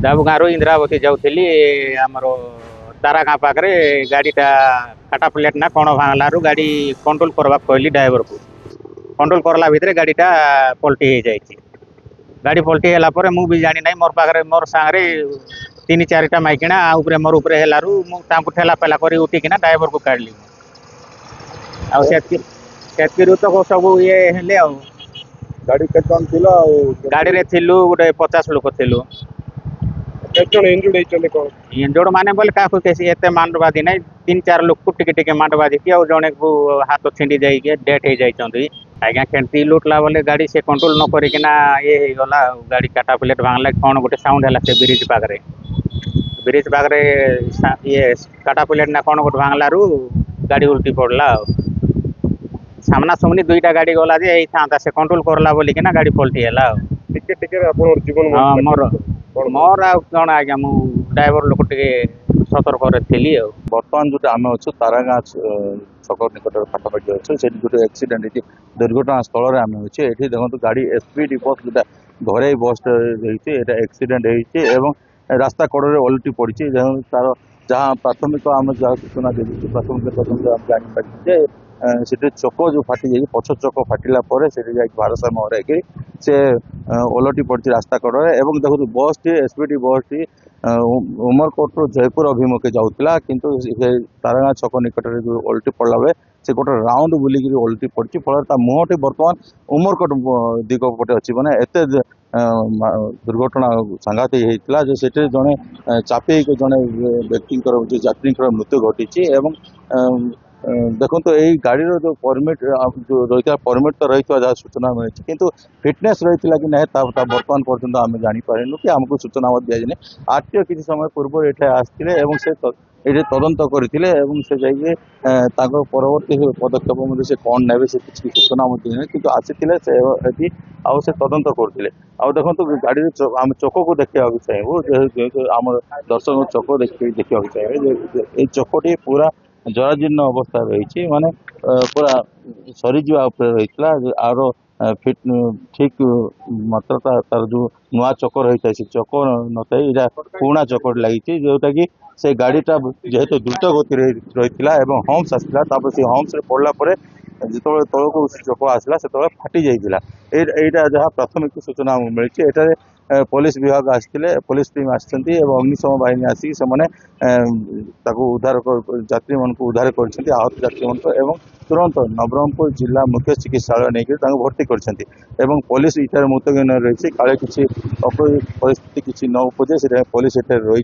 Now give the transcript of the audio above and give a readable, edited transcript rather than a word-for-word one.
दाबू गाँव इंदिरावती जाऊली आमर तारा गाँ पाखे गाड़ीटा काटा प्लेट ना कौन भांगलू गाड़ी कंट्रोल करवा कहली ड्राइवर को कंट्रोल करला भितर गाड़ीटा पलटी हो जाए गाड़ी पलटी है मुझे जानी ना मोर पाखे मोर सांगे तीन चारिटा माइकिना मोर उपरे हेलारू ठेला पेला कर उठिकिना ड्राइवर को काढ़ली आतु तो सब ये हेले आ गाड़ी केतन थिला गाड़ी रे थिलु गोटे 50 लोक थिलु केतन इंजोर्ड माने बोले का कैसे एते मांडवादी नहीं 3-4 लोक को टिके मांडवादी कि और जने को हाथ छिंडी जाई के डेथ हो जाइछंती आज्ञा केंती लुटला बोले गाड़ी से कंट्रोल न करिकिना ये गला गाड़ी काटा प्लेट भांगला कोन गोटे साउंड हला से ब्रिज पाखरे ये काटा प्लेट ना कोन गोटे भांगलारू गाड़ी उल्टी पड़ला सामना सामनी दुईटा गाड़ी गला जे था से कंट्रोल करला बोली किना गाड़ी पलटी हैला टिके टिके आपन जीवन मोर मोर आ कौन आज्ञा मु ड्राइवर लोक टिके सतर्क थी बर्तमान जो आम अच्छु तारागाँ छक निकट पाखापाखि अच्छे से गोटे एक्सीडेंट होती दुर्घटना स्थल आम अच्छे ये देखो गाड़ी एसपीडी बस जो घरे बस एक्सीडेंट होती रास्ता कड़े ओलटी पड़ी तार जहाँ प्राथमिक आम जहाँ सूचना दे प्राथमिक तदंत आम जापारे से चक जो फाटी जाए पछ चक फाटिला से भारसाम्य हर से ओलटी पड़ी रास्ता कड़े एवं देखो बस टी एसपीडी बस टी उमरकोट जयपुर अभिमुखे जाऊला किंतु तारागाँ छक निकट में जो ओलटी पड़ा बेले से गोटे राउंड बुलिक ओलटी पड़ी फल मुहटी बर्तमान उमरकोट दिग पटे अच्छी मैंने एत दुर्घटना सांघातिक होता जो से जड़े चापी जड़े व्यक्ति यात्री मृत्यु घटी देखो तो यही गाड़ी जो परमिट जो रही परमिट तो रही जहाँ सूचना मिली किंतु फिटनेस रही कि ना बर्तमान पर्यटन आम जापारू कि आमको सूचना दी जाए आरटीओ किसी समय पूर्व ये आसते से ये तदंत करते से जाइए परवर्ती पदक्षेप से कौन ने से किसी सूचना कि आसी से तदंत करते देखो गाड़ी आम चक को देखा चाहिए आम दर्शक चक देखा चाहिए ये चकटी पूरा जराजीर्ण अवस्था रही माने पूरा सरीजा रही आर फिट ठीक मात्रा तार जो नुआ चक रही है से चक न पुराणा चक लगी जोटा कि से गाड़ीटा जेहेतु द्रुत गति रही हम्स आसला से हम्स पड़ला जो तौक चक आसला से फाटी जाइला यहाँ जहाँ प्राथमिक सूचना मिली एटारे पुलिस विभाग आसते पुलिस टीम आसछंती अग्निशम बाहिनी आसिक से उद्धार यात्री मान उद्धार कर आहत यात्री मान तुरंत नवरंगपुर जिला मुख्य चिकित्सालय नहीं भर्ती कर पुलिस इटार मुतयन रही काले किसी परिस्थिति किसी न उपजे से पुलिस रही।